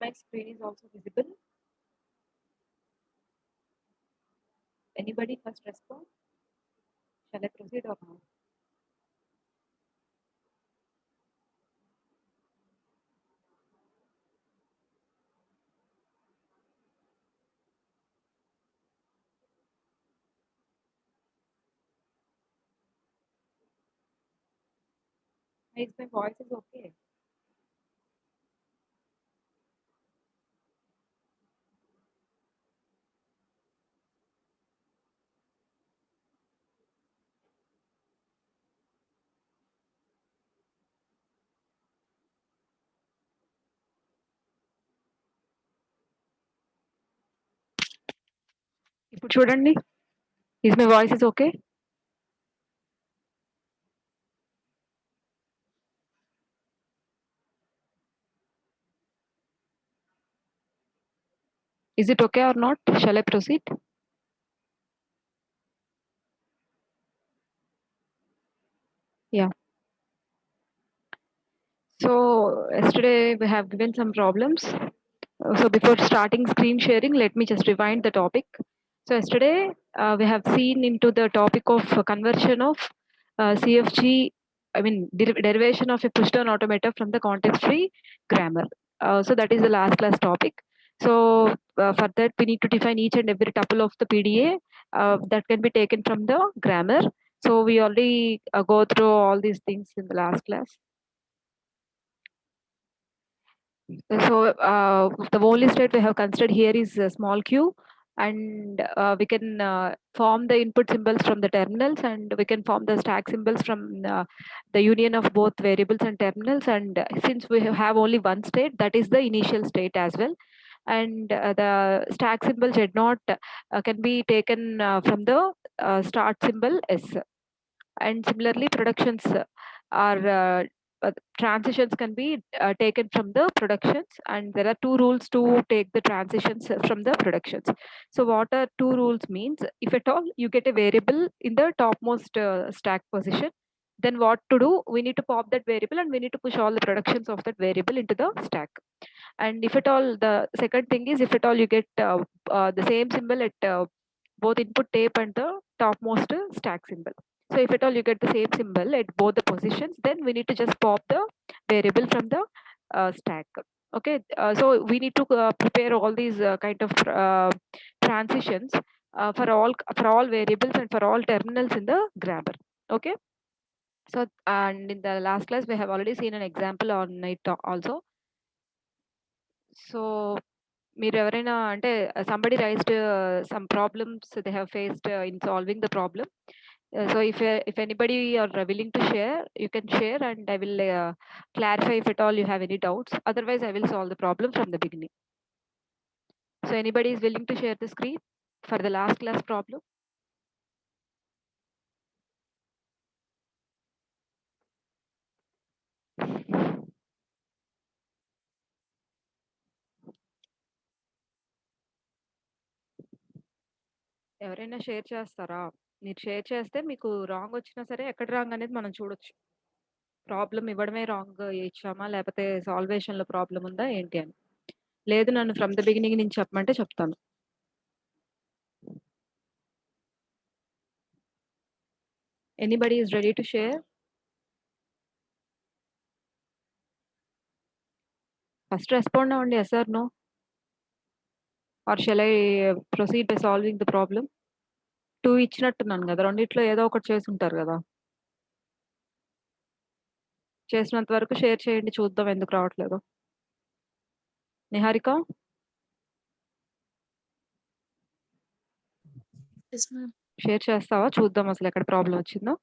my screen is also visible? Anybody first respond? Shall I proceed or not? Is my voice is okay? ఇప్పుడు చూడండి. Is my voice is okay? Is it okay or not? Shall I proceed? Yeah. So yesterday we have given some problems. So before starting screen sharing, let me just rewind the topic. So yesterday we have seen into the topic of conversion of CFG, I mean derivation of a push-down automata from the context-free grammar. So that is the last class topic. So for that we need to define each and every tuple of the PDA that can be taken from the grammar. So we already go through all these things in the last class. So the only state we have considered here is small q, and we can form the input symbols from the terminals, and we can form the stack symbols from the union of both variables and terminals. And since we have only one state, that is the initial state as well. And the stack symbol Z0 can be taken from the start symbol S. And similarly, productions are transitions can be taken from the productions, and there are two rules to take the transitions from the productions. So what are two rules means? If at all you get a variable in the topmost stack position, then what to do? We need to pop that variable and we need to push all the productions of that variable into the stack. And if at all, the second thing is, if at all you get the same symbol at both input tape and the topmost stack symbol. So if at all you get the same symbol at both the positions, then we need to just pop the variable from the stack. Okay, so we need to prepare all these kind of transitions for all variables and for all terminals in the grammar. Okay, so and in the last class we have already seen an example on it also. So మీరు ఎవరైనా అంటే somebody raised some problems they have faced in solving the problem. So if anybody are willing to share, you can share, and I will clarify if at all you have any doubts. Otherwise, I will solve the problem from the beginning. So anybody is willing to share the screen for the last class problem? ఎవరైనా share చేస్తారా? మీరు share చేస్తే మీకు wrong వచ్చినా సరే ఎక్కడ wrong అనేది మనం చూడొచ్చు. ప్రాబ్లమ్ ఇవ్వడమే రాంగ్ ఇచ్చామా, లేకపోతే సాల్వేషన్‌లో ప్రాబ్లమ్ ఉందా ఏంటి అని. లేదు నన్ను ఫ్రమ్ ద బిగినింగ్ నుంచి చెప్పమంటే చెప్తాను. Anybody is ready to share? First respond అవ్వండి, yes or no? Or shall I proceed by solving the problem? 2 ఇచ్చినట్టున్నాను కదా, రెండిట్లో ఏదో ఒకటి చేసి ఉంటారు కదా. చేసినంత వరకు షేర్ చేయండి, చూద్దాం ఎందుకు రావట్లేదో. Niharika, Yes, ma'am. షేర్ చేస్తావా? చూద్దాం అసలు ఎక్కడ ప్రాబ్లం వచ్చిందో.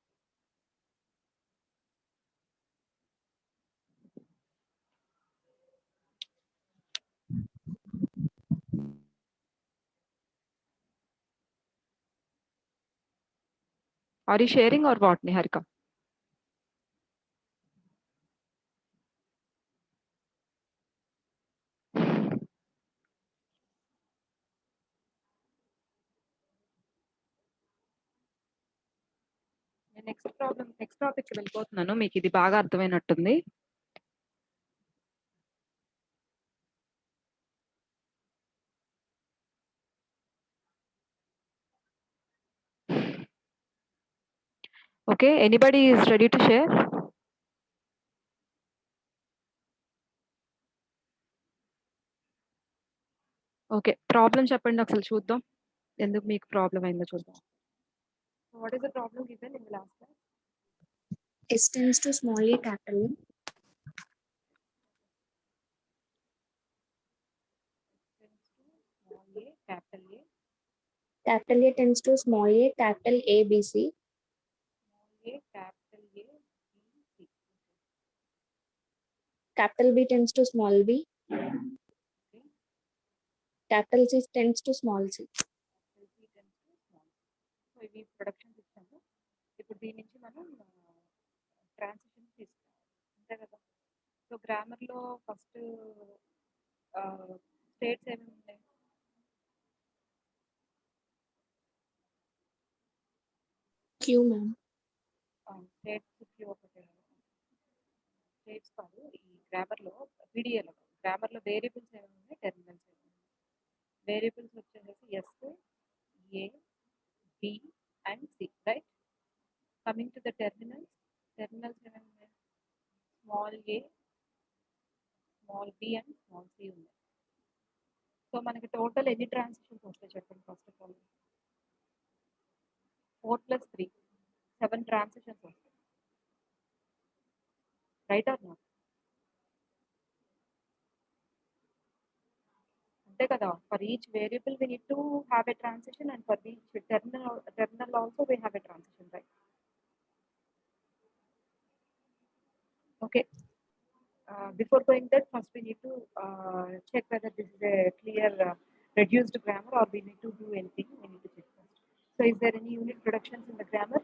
Are you sharing or what Niharika? నేను నెక్స్ట్ టాపిక్ వెళ్ళిపోతున్నాను, మీకు ఇది బాగా అర్థమైనట్టుంది. Okay, anybody is ready to share? Okay, problem చెప్పండి ఒకసారి చూద్దాం ఎందుకు మీకు ప్రాబ్లం అయిందో చూద్దాం. What is the problem given in the last class? S tends to small a capital A. Small a, capital A. Capital A tends to small a, capital A, B, C. Small a, capital A, B, C. Capital B tends to small b. Okay. Capital C tends to small c. Capital C tends to small. So ఇవి productions ఇచ్చాము. ఇప్పుడు దీని నుంచి మనం transition తీసుకోవాలి అంతే కదా. So గ్రామర్లో first states ఏమేమి ఉన్నాయి? Q, ma'am. స్టేట్స్ క్యూ ఒకటే. స్టేట్స్ కాదు ఈ గ్రామర్లో పీడిఏలో గ్రామర్లో వేరియబుల్స్ ఏమేమి ఉన్నాయి, టెర్మినల్స్ ఏమేమి ఉన్నాయి. వేరియబుల్స్ వచ్చేసి S, A, B and C, right. Coming to the terminals, terminals ఏమేమి ఉన్నాయి? Small A, small B and small C ఉన్నాయి. సో మనకి టోటల్ ఎన్ని ట్రాన్సిషన్స్ వస్తాయి చెప్పండి ఫస్ట్ ఆఫ్ ఆల్. 4 + 3 7 ట్రాన్సిషన్స్ వస్తాయి, రైట్ ఆర్ నాట్? అంతే కదా. For each variable we need to have a transition and for each terminal also we have a transition, right? Okay. Before going that, first we need to check whether this is a clear reduced grammar or we need to do anything. We need to check first. So is there any unit productions in the grammar?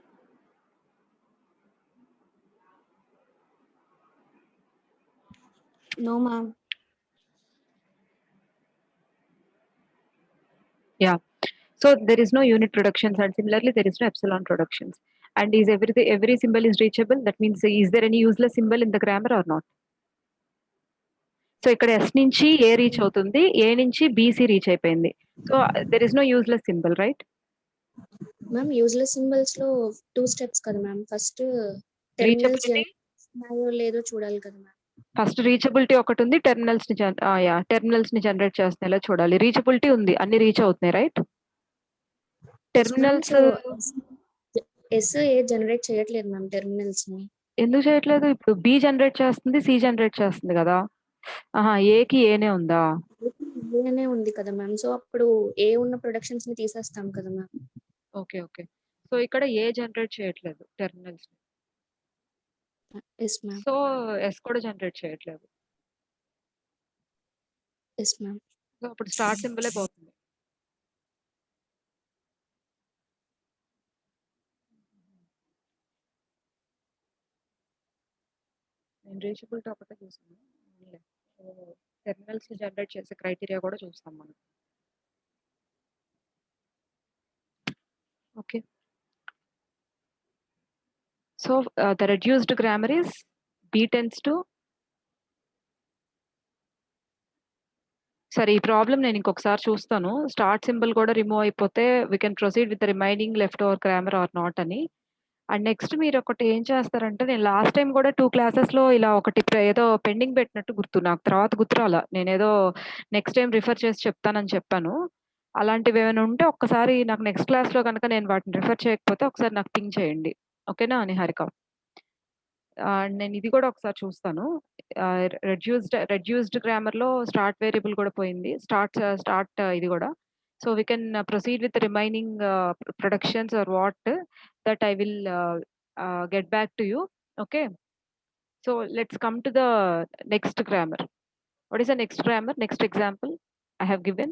No, ma'am. Yeah. So there is no unit productions and similarly there is no epsilon productions. And is every symbol is reachable? That means is there any useless symbol in the grammar or not? So ఇక్కడ S నుంచి A reach అవుతుంది, A నుంచి B C reach అయిపోయింది. So there is no useless symbol, right? Ma'am useless symbols లో 2 steps కదా ma'am. First terminals ఉన్నాయో లేదో చూడాలి కదా మ్యామ్. ఫస్ట్ రీచబిలిటీ ఒకటి ఉంది, టెర్మినల్స్ ని జనరేట్ చేస్తున్నాయి చూడాలి. రీచబిలిటీ ఉంది, అన్ని రీచ్ అవుతున్నాయి, రైట్? టెర్మినల్స్ ఎస్ ఏ జనరేట్ చేయట్లేదు మ్యామ్ టెర్మినల్స్ ని. ఎందుకు చేయట్లేదు? ఇప్పుడు బి జనరేట్ చేస్తుంది, సి జనరేట్ చేస్తుంది కదా. ఏకి ఏనే ఉందా? ఏనే ఉంది కదా మ్యామ్. సో అప్పుడు ఏ ఉన్న ప్రొడక్షన్స్ ని తీసేస్తాం కదా మ్యామ్. Okay okay. సో ఇక్కడ ఏ జనరేట్ చేయట్లేదు terminals. S ma'am. So S కూడా జనరేట్ చేయట్లేదు. S ma'am. సో అప్పుడు స్టార్ట్ సింబలే పోతుంది. నేను రీచబిలిటీ ఒకటే చూసాను. టెర్మినల్స్ జనరేట్ చేసే క్రైటీరియా కూడా చూస్తాం మనం. Okay. So the reduced grammar is B tends to. సరే, ఈ ప్రాబ్లం నేను ఇంకొకసారి చూస్తాను. స్టార్ట్ సింబల్ కూడా రిమూవ్ అయిపోతే we can proceed with remaining left over grammar or not అని. అండ్ నెక్స్ట్ మీరు ఒకటి ఏం చేస్తారంటే, నేను లాస్ట్ టైం కూడా 2 క్లాసెస్లో ఇలా ఒకటి ఏదో పెండింగ్ పెట్టినట్టు గుర్తు, నాకు తర్వాత గుర్తురాల. నేనేదో నెక్స్ట్ టైం రిఫర్ చేసి చెప్తానని చెప్పాను. అలాంటివి ఏమైనా ఉంటే ఒక్కసారి నాకు నెక్స్ట్ క్లాస్లో కనుక నేను వాటిని రిఫర్ చేయకపోతే ఒకసారి నాకు పింగ్ చేయండి, ఓకేనా నిహారిక? నేను ఇది కూడా ఒకసారి చూస్తాను. రెడ్యూస్డ్ గ్రామర్లో స్టార్ట్ వేరియబుల్ కూడా పోయింది, స్టార్ట్ ఇది కూడా. So we can proceed with remaining productions or what that I will get back to you. Okay. So let's come to the next grammar. What is the next grammar? Next example I have given.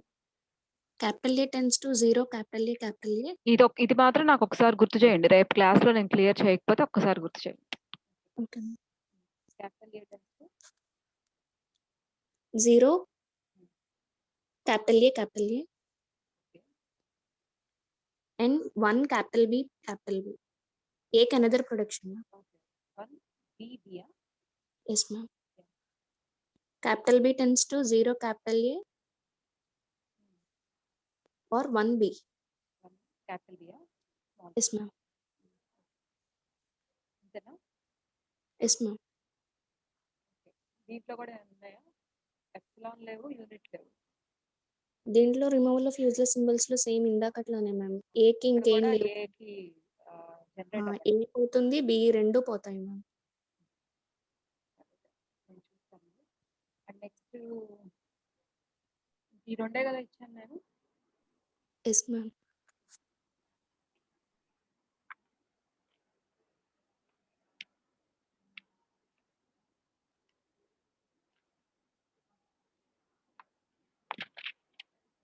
Capital A tends to 0, capital A, capital A. ఇది మాత్రం నాకు ఒకసారి గుర్తు చేయండి, రేపు క్లాస్లో నేను clear చేయకపోతే ఒక్కసారి గుర్తు చేయండి. Okay. Capital A tends to 0, capital A, capital A. And 1 capital B, capital B. Take another production. Okay. 1 B B. Yes ma'am. Yeah. Capital B tends to 0 capital A or 1 B. 1 capital B. Yes ma'am. Yes ma'am. దీంట్లో కూడా ఉన్నాయా? Epsilon లేవు, unit లేవు. దీంట్లో removal of useless సింబల్స్‌లో same ఇందాకట్లానే ma'am. ఏకి ఇక్కడ ఇంకేం కూడా లేవు. ఏకి జనరేట్ అవ్వదు. ఏ పోతుంది, బి 2 పోతాయి మ్యామ్. నేను చూస్తాను. అండ్ నెక్స్ట్ ఈ రెండే కదా ఇచ్చాను నేను. Yes ma'am.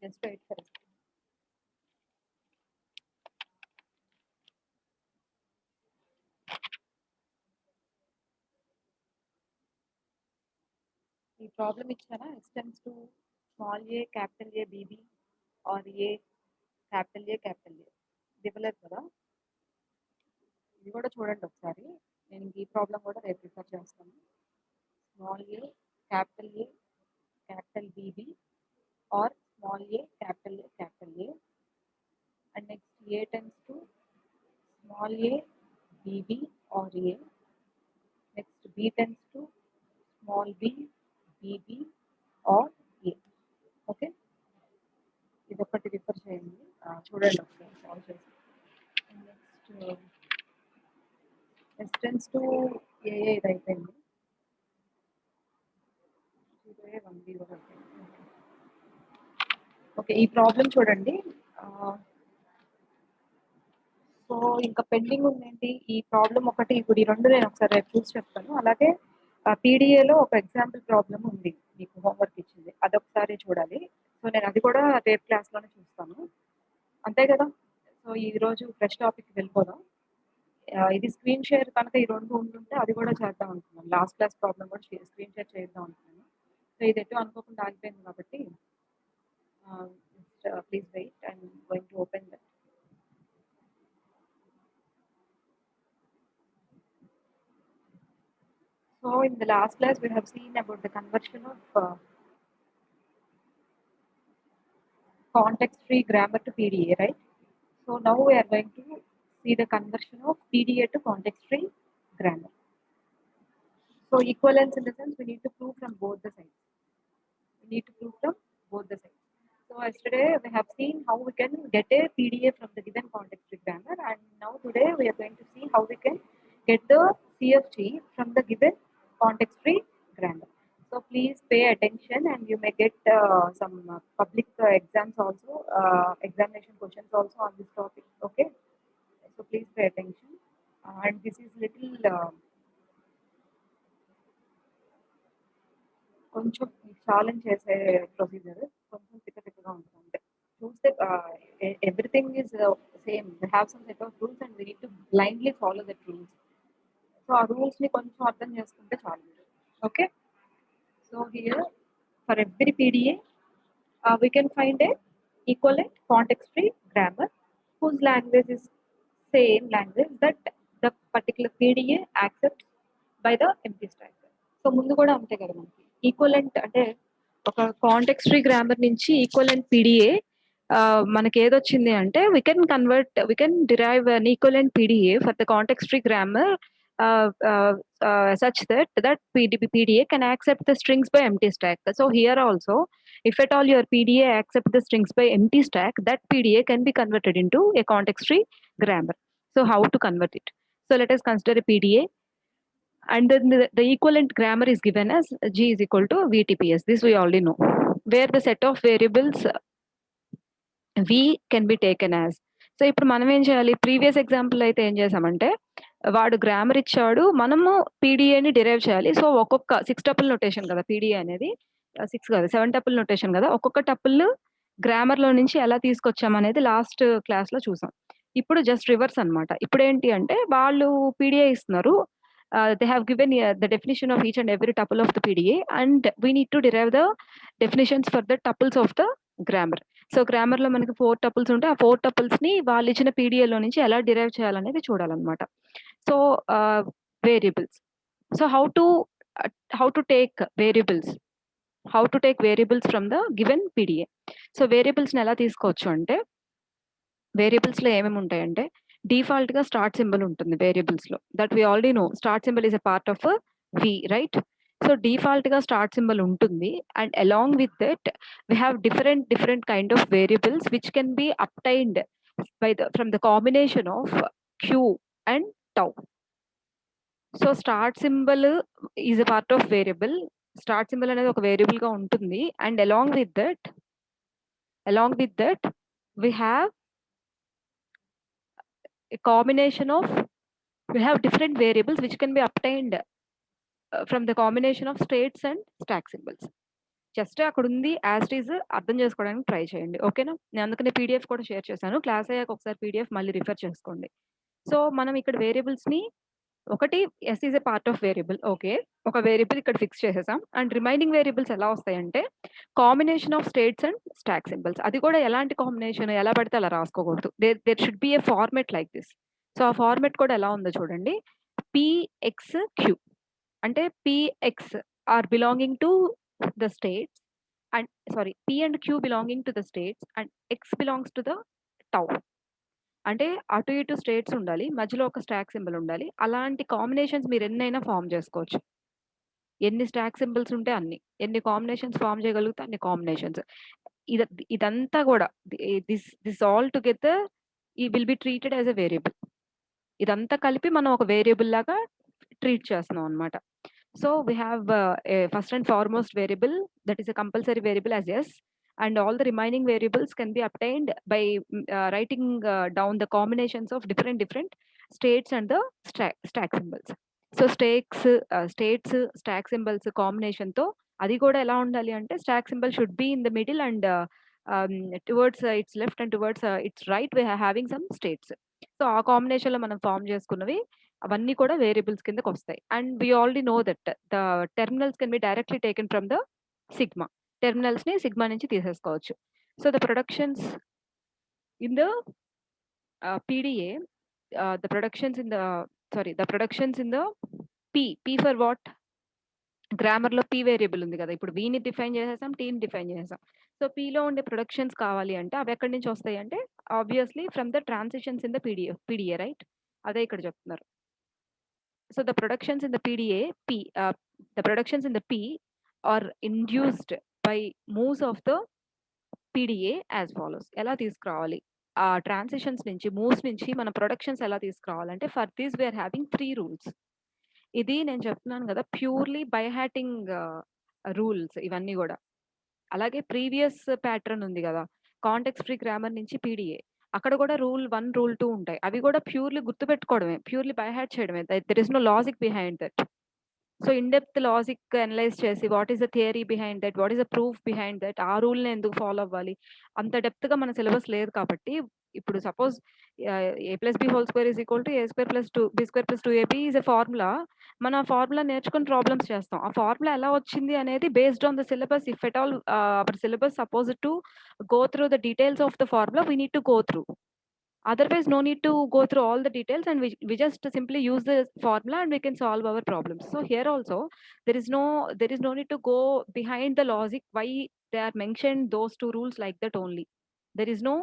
Just wait for ఈ ప్రాబ్లం ఇచ్చారా? Extends to small A capital A B B or A capital A ఇది ఇవ్వలేదు కదా. ఇది కూడా చూడండి ఒకసారి. నేను ఈ ప్రాబ్లం కూడా రేపు రిఫర్ చేస్తాను. Small A capital B B or small A capital A and next A tends to small A B B or A. Next B tends to small B B B or A. Okay, ఇది ఒకటి refer చేయండి, చూడండి ఒకసారి solve చేసి. Next ఎస్టెన్స్ to ఏ ఇది అయిపోయింది. 0A 1B కూడా అయిపోయింది. ఓకే, ఈ ప్రాబ్లం చూడండి. సో ఇంకా పెండింగ్ ఉందేంటి? ఈ ప్రాబ్లం ఒకటి. ఇప్పుడు ఈ రెండు నేను ఒకసారి రేపు చూసి చెప్తాను. అలాగే పీడిఏలో ఒక ఎగ్జాంపుల్ ప్రాబ్లం ఉంది, మీకు హోంవర్క్ ఇచ్చింది, అదొకసారి చూడాలి. సో నేను అది కూడా రేపు క్లాస్లోనే చూస్తాను, అంతే కదా. సో ఈ రోజు ఫ్రెష్ టాపిక్ వెళ్ళిపోదాం. ఇది స్క్రీన్ షేర్ కనుక ఈ రెండు ఉంటుంటే అది కూడా చేద్దాం అనుకున్నాను. లాస్ట్ క్లాస్ ప్రాబ్లం కూడా స్క్రీన్ షేర్ చేద్దాం అనుకున్నాను. సో ఇది ఎటు అనుకోకుండా ఆగిపోయింది కాబట్టి please wait, I'm going to open that. So in the last class we have seen about the conversion of context-free grammar to PDA, right? So now we are going to see the conversion of PDA to context-free grammar. So equivalence in the sense we need to prove from both the sides. So yesterday we have seen how we can get a PDA from the given context-free grammar, and now today we are going to see how we can get the CFG from the given context-free grammar. So please pay attention, and you may get some public exams also, examination questions also on this topic. Okay, so please pay attention. And this is little కొంచెం challenge చేసే procedure, కొంచెం తిక్కగా ఉంటుంది. అంటే చూస్తే everything is same, they have some set of rules and we need to blindly follow that rules. So ఆ రూల్స్ని కొంచెం అర్థం చేసుకుంటే చాలు. Okay, so here for every PDA we can find a equivalent context-free grammar whose language is same language that the particular PDA accepts by the empty stack. So ముందు కూడా అంతే కదా, మనకి ఈక్వలెంట్ అంటే ఒక కాంటెక్స్ట్ ఫ్రీ గ్రామర్ నుంచి equivalent PDA మనకి ఏదొచ్చింది అంటే we can derive an equivalent PDA for the context free grammar such that PDA can accept the strings by empty stack. So here also, if at all your PDA accepts the strings by empty stack, that PDA can be converted into a context free grammar. So how to convert it? So let us consider a PDA, and then the equivalent grammar is given as G is equal to VTPS. This we already know, where the set of variables V can be taken as. So ఇప్పుడు మనం ఏం చేయాలి? Previous example అయితే ఏం చేసామంటే, వాడు grammar ఇచ్చాడు, మనము పీడిఏని డిరైవ్ చేయాలి. సో ఒక్కొక్క 6 టపుల్ నొటేషన్ కదా పీడిఏ అనేది, 6 కాదు 7 టపుల్ నొటేషన్ కదా. ఒక్కొక్క టపుల్ గ్రామర్లో నుంచి ఎలా తీసుకొచ్చామనేది లాస్ట్ క్లాస్లో చూసాం. ఇప్పుడు జస్ట్ రివర్స్ అనమాట. ఇప్పుడు ఏంటి అంటే, వాళ్ళు పీడిఏ ఇస్తున్నారు, they have given the definition of each and every tuple of the PDA, and we need to derive the definitions for the tuples of the grammar. So grammar లో మనకి 4 tuples ఉంటే ఆ 4 టపుల్స్ ని వాళ్ళు ఇచ్చిన పీడిఏలో నుంచి ఎలా డిరైవ్ చేయాలనేది చూడాలన్నమాట. So variables, so how to take variables from the given PDA. So variables ని ఎలా తీసుకోవచ్చు అంటే, వేరియబుల్స్ లో ఏమేమి ఉంటాయంటే default గా స్టార్ట్ సింబల్ ఉంటుంది వేరియబుల్స్ లో. That we already know start symbol is a part of V, right? So default గా స్టార్ట్ సింబల్ ఉంటుంది, and along with that we have different kind of variables which can be obtained from the combination of q and tau. So start symbol is a part of variable. Start symbol అనేది ఒక variable గా ఉంటుంది, and along with that we have a combination of we have different variables which can be obtained from the combination of states and stack symbols. Just అక్కడ ఉంది as it is అర్థం చేసుకోవడానికి try చేయండి, ఓకేనా? నేను అందుకనే పీడిఎఫ్ కూడా share చేశాను. క్లాస్ అయ్యాక ఒకసారి పీడిఎఫ్ మళ్ళీ రిఫర్ చేసుకోండి. సో మనం ఇక్కడ వేరియబుల్స్ ని ఒకటి S is a part of variable, okay, ఒక వేరియబుల్ ఇక్కడ ఫిక్స్ చేసేసాం. అండ్ రిమైనింగ్ వేరియబుల్స్ ఎలా వస్తాయంటే combination of states and stack symbols. అది కూడా ఎలాంటి కాంబినేషన్, ఎలా పడితే అలా రాసుకోకూడదు. There should be a format like this. So ఆ ఫార్మెట్ కూడా ఎలా ఉందో చూడండి. పిఎక్స్ క్యూ అంటే PX are belonging to the states, and sorry, p and q belonging to the states and x belongs to the tau. అంటే అటు ఇటు states ఉండాలి, మధ్యలో ఒక స్టాక్ సింబల్ ఉండాలి. అలాంటి కాంబినేషన్స్ మీరు ఎన్నైనా ఫామ్ చేసుకోవచ్చు. ఎన్ని స్టాక్ సింబల్స్ ఉంటే అన్ని, ఎన్ని కాంబినేషన్స్ ఫామ్ చేయగలిగితే అన్ని కాంబినేషన్స్. ఇదంతా కూడా దిస్ ఆల్ టుగెదర్ ఈ will be treated as a variable. ఇదంతా కలిపి మనం ఒక వేరియబుల్ లాగా ట్రీట్ చేస్తున్నాం అనమాట. So we have a first and foremost variable that is a compulsory variable as s, and all the remaining variables can be obtained by writing down the combinations of different states and the stack symbols. So states stack symbols combination తో అది కూడా ఎలా ఉండాలి అంటే stack symbol should be in the middle, and towards its left and towards its right we are having some states. So ఆ combination లో మనం form చేసుకున్నవి అవన్నీ కూడా వేరియబుల్స్ కిందకి వస్తాయి. And we already know that the terminals can be directly taken from the sigma. Terminals ని sigma నుంచి తీసేసుకోవచ్చు. So the productions in the PDA, the productions in the P for what? Grammar లో P variable ఉంది కదా, ఇప్పుడు వీని define చేసేసాం, టీని డిఫైన్ చేసేసాం. సో పీలో ఉండే ప్రొడక్షన్స్ కావాలి అంటే అవి ఎక్కడి నుంచి వస్తాయి అంటే obviously from the transitions in the PDA, right? అదే ఇక్కడ చెప్తున్నారు. So the productions in the the productions in the P are induced by moves of the PDA as follows. ఎలా తీసుకురావాలి ఆ ట్రాన్సిషన్స్ నుంచి, మూవ్స్ నుంచి మన ప్రొడక్షన్స్ ఎలా తీసుకురావాలంటే for this we're having 3 rules. ఇది నేను చెప్తున్నాను కదా ప్యూర్లీ బై హ్యాటింగ్ రూల్స్ ఇవన్నీ కూడా. అలాగే ప్రీవియస్ ప్యాటర్న్ ఉంది కదా కాంటెక్స్ట్ ఫ్రీ గ్రామర్ నుంచి పీడిఏ, అక్కడ కూడా రూల్ 1 రూల్ 2 ఉంటాయి. అవి కూడా ప్యూర్లీ గుర్తుపెట్టుకోవడమే, ప్యూర్లీ బై హ్యాట్ చేయడమే. There is no logic behind that. So in depth logic analyse చేసి what is the theory behind that, what is the proof behind that, ఆ రూల్ ని ఎందుకు ఫాలో అవ్వాలి, అంత డెప్త్ గా మన సిలబస్ లేదు కాబట్టి. ఇప్పుడు suppose a plus b whole square is equal to a square plus 2 b square plus 2ab is a formula. మన ఫార్ములా నేర్చుకుని ప్రాబ్లమ్స్ చేస్తాం. ఆ ఫార్ములా ఎలా వచ్చింది అనేది based on the syllabus. If at all our syllabus suppose to go through the details of the formula, we need to go through. Otherwise, no need to go through all the details, and we just simply use the formula and we can solve our problems. So here also, there is no need to go behind the logic why they are mentioned those 2 rules like that only. There is no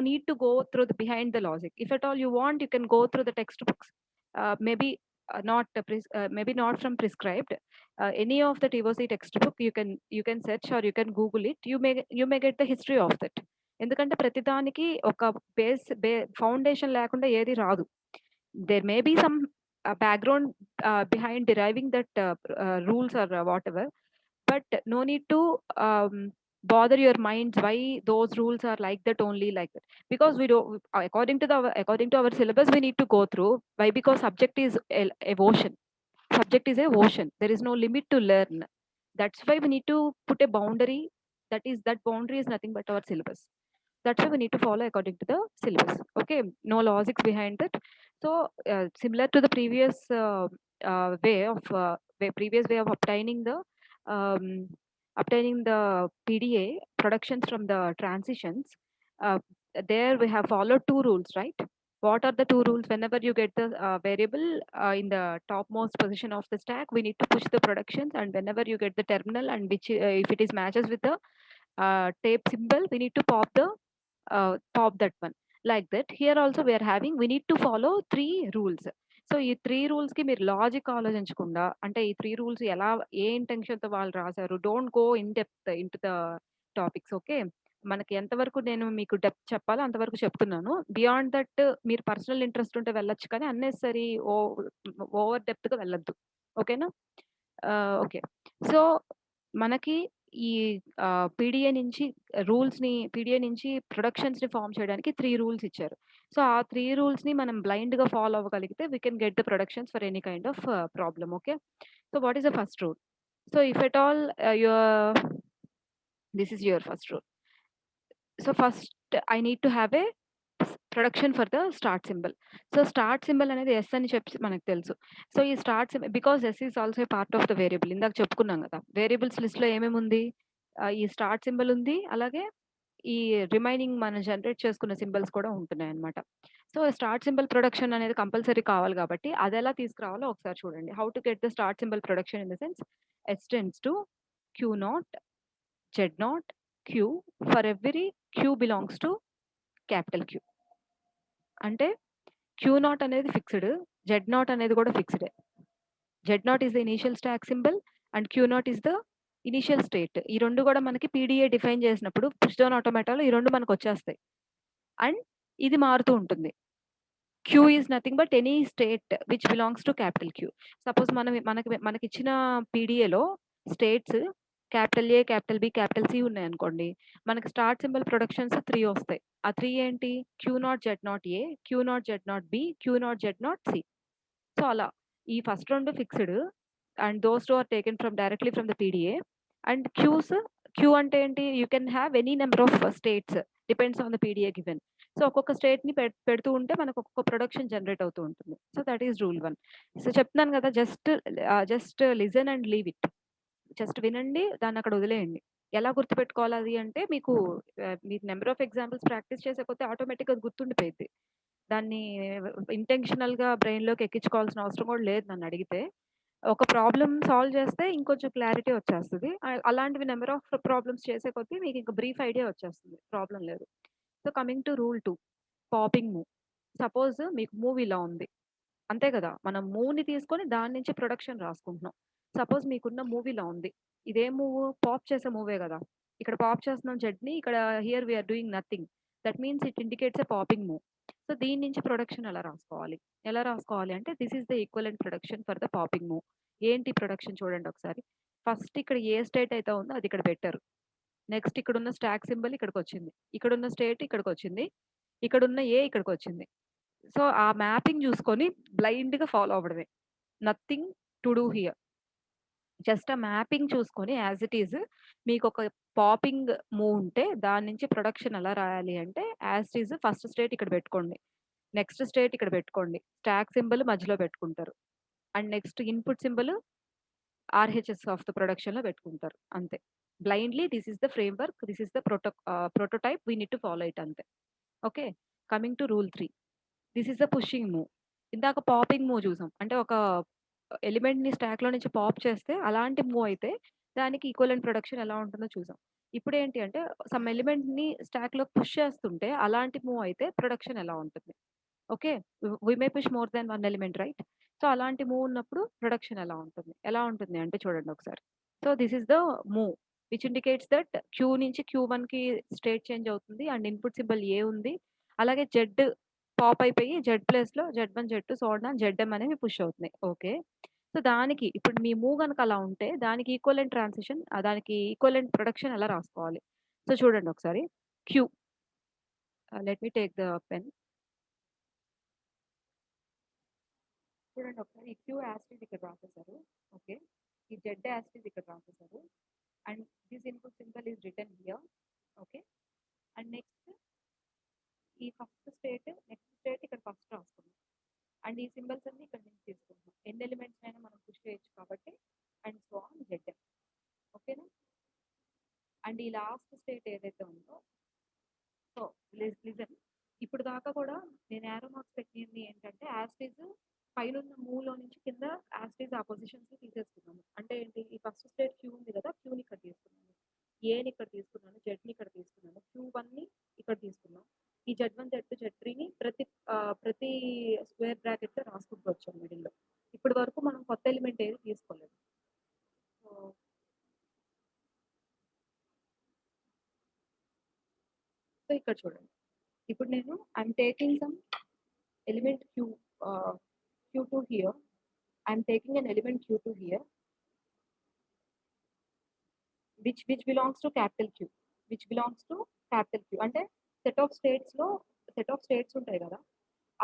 need to go through the behind the logic. If at all you want, you can go through the textbooks. Maybe maybe not from prescribed. Any of the TOC textbook you can search or you can Google it. You may get the history of that. ఎందుకంటే ప్రతిదానికి ఒక foundation లేకుండా ఏది రాదు. There may be some background behind deriving that rules or whatever, but no need to bother your minds why those rules are like that only, like that, because we don't, according to our syllabus we need to go through. Why? Because subject is a ocean. Subject is a ocean. There is no limit to learn. That's why we need to put a boundary. That boundary is nothing but our syllabus. That's why we need to follow according to the syllabus. Okay, no logics behind it. So similar to the previous previous way of obtaining the PDA productions from the transitions, there we have followed 2 rules, right? What are the 2 rules? Whenever you get the variable in the topmost position of the stack, we need to push the productions, and whenever you get the terminal and which if it is matches with the tape symbol, we need to pop that one. Like that here also we're having we need to follow 3 rules. So ఈ 3 రూల్స్‌కి మీరు logic ఆలోచించకుండా అంటే ఈ 3 rules ఎలా ఏ ఇంటెన్షన్‌తో వాళ్ళు రాసారు. Don't go in depth into the topics. Okay. మనకి ఎంతవరకు నేను మీకు డెప్త్ చెప్పాలో అంతవరకు చెప్తున్నాను. బియాండ్ దట్ మీరు పర్సనల్ ఇంట్రెస్ట్ ఉంటే వెళ్ళొచ్చు కానీ అన్నెసెసరీ ఓవర్ డెప్త్‌గా వెళ్ళొద్దు. ఓకేనా? ఓకే. సో మనకి ఈ పీడీఏ నుంచి ప్రొడక్షన్స్‌ని ఫార్మ్ చేయడానికి 3 రూల్స్ ఇచ్చారు. సో ఆ 3 రూల్స్‌ని మనం బ్లైండ్‌గా ఫాలో అవ్వగలిగితే we can get the productions for any kind of problem. Okay. So what is the first rule? So if at all this is your first rule. So first I need to have a production for the start symbol. So start symbol అనేది S అని చెప్పి మనకు తెలుసు. So ఈ start symbol because S is also a part of the variable. ఇందాక చెప్పుకున్నాం కదా! Variables లిస్ట్‌లో ఏమేమి ఉంది? ఈ స్టార్ట్ సింబల్ ఉంది. అలాగే ఈ రిమైనింగ్ మనం జనరేట్ చేసుకున్న సింబల్స్ కూడా ఉంటున్నాయన్నమాట. సో స్టార్ట్ సింబల్ ప్రొడక్షన్ అనేది కంపల్సరీ కావాలి కాబట్టి అదెలా తీసుకురావాలో ఒకసారి చూడండి. How to get the start symbol production in the sense S tends to Q naught, Z naught, Q for every Q belongs to capital Q. అంటే క్యూ నాట్ అనేది fixed. Z naught అనేది కూడా ఫిక్స్‌డే. Z naught is the initial stack symbol and Q naught is the initial state. ఈ 2 కూడా మనకి PDA define చేసినప్పుడు push down ఆటోమాటాలో ఈ 2 మనకొచ్చేస్తాయి. అండ్ ఇది మారుతూ ఉంటుంది. Q is nothing but any state which belongs to capital Q. Suppose మనకిచ్చిన పీడీఏలో states capital A, capital B, capital C ఉన్నాయనుకోండి. మనకి స్టార్ట్ సింబల్ ప్రొడక్షన్స్ 3 వస్తాయి. ఆ 3 ఏంటి? Q naught, Z naught A, Q naught, Z naught B, Q naught, Z naught C. So అలా ఈ first 2 fixed and those 2 are taken directly from the PDA. అండ్ Q అంటే ఏంటి? You can have any number of states depends on the PDA given. So ఒక్కొక్క స్టేట్‌ని పెడుతూ ఉంటే మనకు ఒక్కొక్క ప్రొడక్షన్ జనరేట్ అవుతూ ఉంటుంది. So that is rule 1. So చెప్తున్నాను కదా! Just listen and leave it. Just వినండి. దాన్నక్కడ వదిలేయండి. ఎలా గుర్తుపెట్టుకోవాలి అది అంటే మీరు నంబర్ ఆఫ్ ఎగ్జాంపుల్స్ ప్రాక్టీస్ చేసే కొద్దీ ఆటోమేటిక్‌గా అది గుర్తుండిపోయిద్ది. దాన్ని ఇంటెన్షనల్‌గా బ్రెయిన్‌లోకి ఎక్కించుకోవాల్సిన అవసరం కూడా లేదు నన్నడిగితే. ఒక ప్రాబ్లమ్ సాల్వ్ చేస్తే ఇంకొంచెం క్లారిటీ వచ్చేస్తది. అలాంటివి నంబర్ ఆఫ్ ప్రాబ్లమ్స్ చేసే కొద్దీ మీకింక బ్రీఫ్ ఐడియా వచ్చేస్తుంది. ప్రాబ్లమ్ లేదు. So coming to rule 2 popping move. Suppose మీకు మూవ్ ఇలా ఉంది. అంతే కదా! మనం మూవ్‌ని తీసుకొని దాని నుంచి ప్రొడక్షన్ రాసుకుంటున్నాం. సపోజ్ మీకున్న మూవ్ ఇలా ఉంది. ఇదేం మూవ్? పాప్ చేసే మూవే గదా! ఇక్కడ పాప్ చేస్తున్నాం జెడ్‌ని. ఇక్కడ here we are doing nothing. That means it indicates a popping move. So దీని నుంచి ప్రొడక్షన్ ఎలా రాసుకోవాలి? ఎలా రాసుకోవాలి అంటే this is the equivalent production for the popping move. ఏంటి ప్రొడక్షన్ చూడండి ఒకసారి. ఫస్ట్ ఇక్కడ ఏ స్టేట్ అయితే ఉందో అది ఇక్కడ పెట్టారు. నెక్స్ట్ ఇక్కడున్న స్టాక్ సింబల్ ఇక్కడికొచ్చింది. ఇక్కడున్న స్టేట్ ఇక్కడికొచ్చింది. ఇక్కడున్న ఏ ఇక్కడికొచ్చింది. సో ఆ మ్యాపింగ్ చూసుకొని బ్లైండ్‌గా ఫాలో అవ్వడమే. Nothing to do here. Just ఆ మ్యాపింగ్ చూసుకొని యాస్ ఇట్ ఈజ్ మీకొక పాపింగ్ మూవ్ ఉంటే దాని నుంచి ప్రొడక్షన్ ఎలా రాయాలి అంటే as it is first state ఇక్కడ పెట్టుకోండి. నెక్స్ట్ స్టేట్ ఇక్కడ పెట్టుకోండి. స్టాక్ సింబల్ మధ్యలో పెట్టుకుంటారు. And next input symbol RHS of the ప్రొడక్షన్‌లో పెట్టుకుంటారు. అంతే. Blindly this is the framework. This is the prototype we need to follow it అంతే. Okay. Coming to rule 3. This is the pushing move. ఇందాక popping move చూసాం. అంటే ఒక ఎలిమెంట్‌ని స్టాక్‌లో నుంచి పాప్ చేస్తే అలాంటి మూవ్ అయితే దానికి ఈక్వివలెంట్ ప్రొడక్షన్ ఎలా ఉంటుందో చూసాం. ఇప్పుడేంటి అంటే సమ్ ఎలిమెంట్‌ని స్టాక్‌లోకి పుష్ చేస్తుంటే అలాంటి మూవ్ అయితే ప్రొడక్షన్ ఎలా ఉంటుంది? Okay. We may push more than 1 element right? So అలాంటి మూవ్ ఉన్నప్పుడు ప్రొడక్షన్ ఎలా ఉంటుంది? ఎలా ఉంటుంది అంటే చూడండి ఒకసారి. So this is the move which indicates that Q నుంచి క్యూ1కి స్టేట్ చేంజ్ అవుతుంది. అండ్ ఇన్‌పుట్ సింబల్ ఏ ఉంది. అలాగే జెడ్ పాప్ అయిపోయి జెడ్ ప్లేస్‌లో Z one, Z two so on ZM అనేవి పుష్ అవుతున్నాయి. ఓకే. సో దానికి ఇప్పుడు మీ మూవ్ గనక అలా ఉంటే దానికి ఈక్వివలెంట్ ట్రాన్సిషన్ దానికి ఈక్వివలెంట్ ప్రొడక్షన్ ఎలా రాసుకోవాలి? సో చూడండి ఒకసారి. Q let me take the pen. చూడండి ఒకసారి ఈ క్యూ యాస్టీస్ ఇక్కడ రాసేసారు. ఓకే. ఈ జెడ్ యాస్టీస్ ఇక్కడ రాసేసారు. And this input symbol is written here. Okay. And next ఈ నెక్స్ట్ స్టేట్ ఇక్కడ ఫస్ట్ రాసుకున్నాం. అండ్ ఈ సింబల్స్ అన్ని ఇక్కడ నుంచి తీసుకుంటున్నాం. ఎన్ని ఎలిమెంట్స్ అయినా మనం పుష్ చేయొచ్చు కాబట్టి అండ్ సో ఆన్ జెడ్. ఓకేనా? అండ్ ఈ లాస్ట్ స్టేట్ ఏదైతే ఉందో సో లిజన్ ఇప్పుడు దాకా కూడా నేను యారో మార్క్స్ పెట్టింది ఏంటంటే యాస్టీస్ పైనున్న మూవ్‌లో నుంచి కింద యాస్టీస్ ఆ పొజిషన్స్‌ని తీసేసుకున్నాను. అంటే ఏంటి ఈ ఫస్ట్ స్టేట్ క్యూ ఉంది కదా! క్యూని ఇక్కడ తీసుకున్నాను. ఏని ఇక్కడ తీసుకున్నాను. జెడ్‌ని ఇక్కడ తీసుకున్నాను. క్యూ1ని ఇక్కడ తీసుకున్నాం. ఈ జెడ్1, జెడ్2, జెడ్3 సో ఇక్కడ చూడండి, ఇప్పుడు నేను I'm taking some element q2 here. I'm taking an element q2 here, which belongs to capital Q, which belongs to capital Q. అంటే సెట్ ఆఫ్ స్టేట్స్ ఉంటాయి కదా,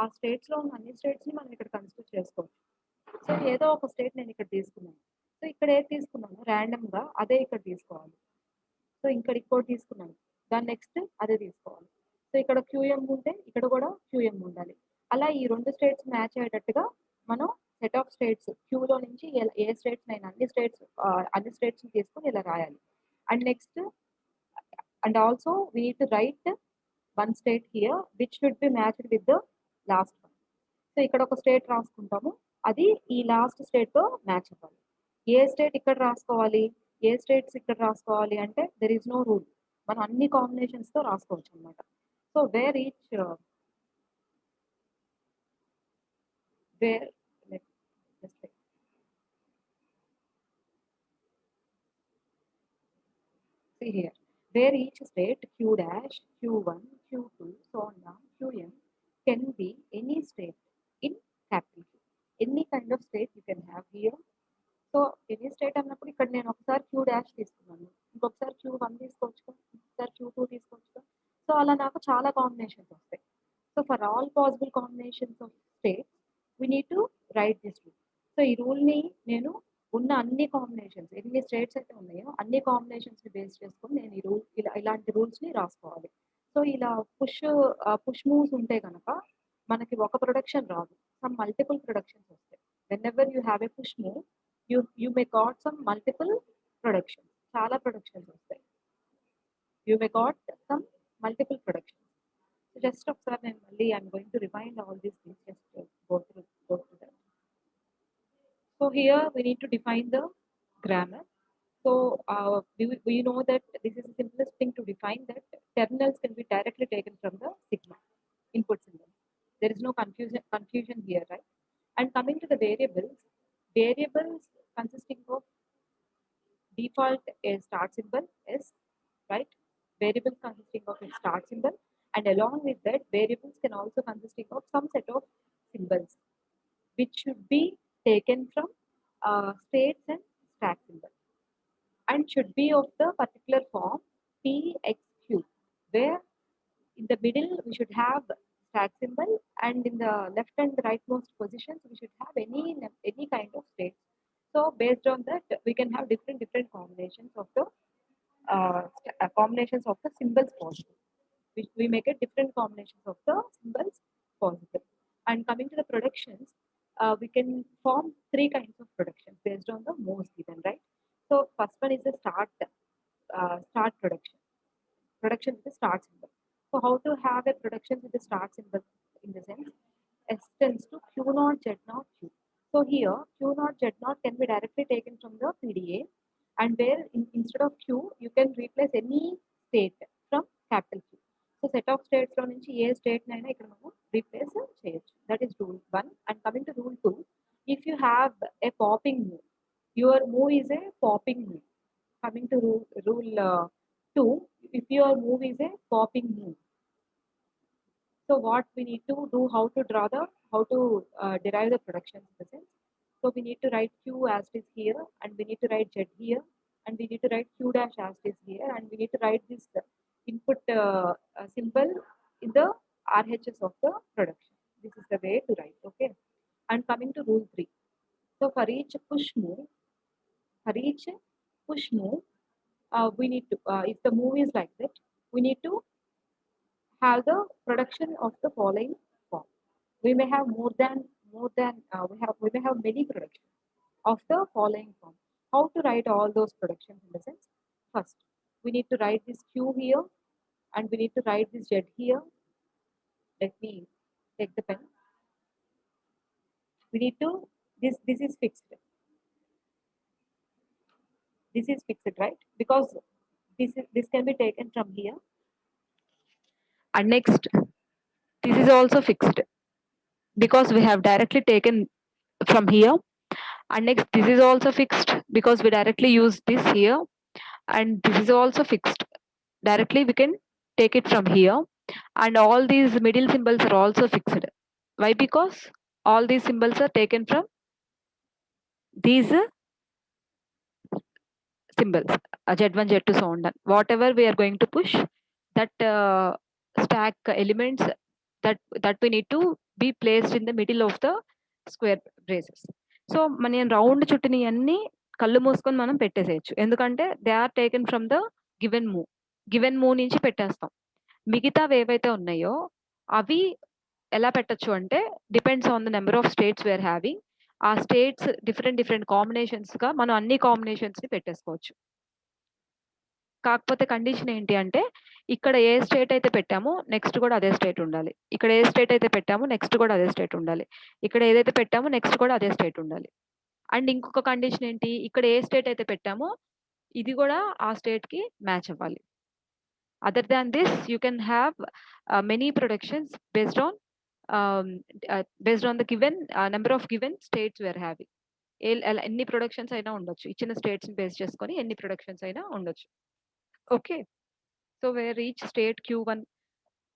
ఆ స్టేట్స్ లో ఉన్న అన్ని స్టేట్స్ ని మనం ఇక్కడ కన్సిడర్ చేసుకోవచ్చు. సో ఏదో ఒక స్టేట్ నేను ఇక్కడ తీసుకున్నాను. సో ఇక్కడ ఏది తీసుకున్నాను ర్యాండమ్ గా అదే ఇక్కడ తీసుకోవాలి. సో ఇక్కడ ఇంకోటి తీసుకున్నాను, దాని నెక్స్ట్ అదే తీసుకోవాలి. సో ఇక్కడ క్యూఎం ఉంటే ఇక్కడ కూడా క్యూఎం ఉండాలి. అలా ఈ రెండు స్టేట్స్ మ్యాచ్ అయ్యేటట్టుగా మనం సెట్ ఆఫ్ స్టేట్స్ క్యూలో నుంచి ఏ స్టేట్స్ అయినా అన్ని స్టేట్స్ తీసుకొని ఇలా రాయాలి. And next and also we need to right one state here which should be matched with the last one. So ఇక్కడ ఒక స్టేట్ రాసుకుంటాము, అది ఈ లాస్ట్ స్టేట్ తో మ్యాచ్ అవ్వాలి. ఏ స్టేట్ ఇక్కడ రాసుకోవాలి, ఏ స్టేట్స్ ఇక్కడ రాసుకోవాలి అంటే దెర్ ఈస్ నో రూల్, మనం అన్ని కాంబినేషన్స్ తో రాసుకోవచ్చు అనమాట. So where each where see here, where each state q dash, q1, q2, so on down, qm can be any state in capital Q. Any kind of state you can have here. So any state అన్నప్పుడు ఇక్కడ నేను ఒకసారి Q dash తీసుకున్నాను, ఇంకొకసారి Q1 తీసుకోవచ్చు, ఇంకొకసారి Q2 తీసుకోవచ్చు. So అలా నాకు చాలా కాంబినేషన్స్ వస్తాయి. So for all possible combinations of states we need to right this rule. So ఈ రూల్ని నేను ఉన్న అన్ని కాంబినేషన్స్ ఎన్ని స్టేట్స్ అయితే ఉన్నాయో అన్ని కాంబినేషన్స్ని బేస్ చేసుకొని నేను ఈ రూల్ ఇలాంటి రూల్స్ని రాసుకోవాలి. సో ఇలా పుష్ మూవ్స్ ఉంటే కనుక మనకి ఒక ప్రొడక్షన్ రాదు, సమ్ మల్టిపుల్ ప్రొడక్షన్స్ వస్తాయి. When ever you have a push move you may got some multiple productions, చాలా ప్రొడక్షన్స్ వస్తాయి. you may got some multiple productions. So just ఒకసారి నేను మళ్ళీ I'm going to remind all these things, just go through that. So here we need to define the grammar. So we know that this is the simplest thing to define, that terminals can be directly taken from the sigma input symbol. There is no confusion here, right? And coming to the variables consisting of default a start symbol s, right? Variables consisting of a start symbol, and along with that variables can also consisting of some set of symbols which should be taken from states and stack symbol, and should be of the particular form pxq, where in the middle we should have stack symbol, and in the left and the rightmost positions we should have any kind of states. So based on that we can have different combinations of the symbols possible. We make it different combinations of the symbols possible. And coming to the productions, we can form three kinds of productions based on the moves given, right? So first one is the start production with the start symbol. So how to have a production with the start symbol? In the sense, S tends to Q naught Z naught Q. So here Q naught Z naught can be directly taken from the PDA, and where instead of Q you can replace any state from capital Q. So set of states లో నుంచి ఏ state నైనా ఇక్కడ మనం replace చేయొచ్చు. That is rule 1. And coming to rule 2, if you have a popping move, your move is a popping move. Coming to rule 2, if your move is a popping move, so what we need to do, how to derive the productions in the sense. So we need to write Q as it is here, and we need to write Z here, and we need to write Q dash as it is here, and we need to write this input symbol in the RHS of the production. This is the way to write, okay? And coming to rule 3, so for each push move, we need to, if the move is like that, we need to have the production of the following form. We may have we may have many productions of the following form. How to write all those productions in the sense? First, we need to write this Q here, and we need to write this Z here. Let me take the pen. We need to, this is fixed. This is fixed, right? Because this can be taken from here. And next, this is also fixed because we have directly taken from here. And next, this is also fixed because we directly use this here. And this is also fixed. Directly we can take it from here, and all these middle symbols are also fixed. Why? Because all these symbols are taken from these symbols, Z1, Z2, so on. Whatever we are going to push, that stack elements that we need to be placed in the middle of the square braces. So మన round చుట్టిని అన్ని కళ్ళు మూసుకొని మనం పెట్టేసేయచ్చు, ఎందుకంటే they are taken from the given move నుంచి పెట్టేస్తాం. మిగతావి ఏవైతే ఉన్నాయో అవి ఎలా పెట్టచ్చు అంటే depends on the number of states we're having. ఆ స్టేట్స్ డిఫరెంట్ కాంబినేషన్స్ గా మనం అన్ని కాంబినేషన్స్ ని పెట్టేసుకోవచ్చు. కాకపోతే కండిషన్ ఏంటి అంటే ఇక్కడ ఏ స్టేట్ అయితే పెట్టామో నెక్స్ట్ కూడా అదే స్టేట్ ఉండాలి, ఇక్కడ ఏ స్టేట్ అయితే పెట్టామో నెక్స్ట్ కూడా అదే స్టేట్ ఉండాలి, ఇక్కడ ఏదైతే పెట్టామో నెక్స్ట్ కూడా అదే స్టేట్ ఉండాలి. అండ్ ఇంకొక కండిషన్ ఏంటి, ఇక్కడ ఏ స్టేట్ అయితే పెట్టామో ఇది కూడా ఆ స్టేట్ కి మ్యాచ్ అవ్వాలి. Other than this you can have many productions based on the given number of given states we're having. ఎన్ని ప్రొడక్షన్స్ అయినా ఉండొచ్చు, ఇచ్చిన స్టేట్స్ బేస్ చేసుకొని ఎన్ని ప్రొడక్షన్స్ అయినా ఉండొచ్చు. Okay, so where each state q1,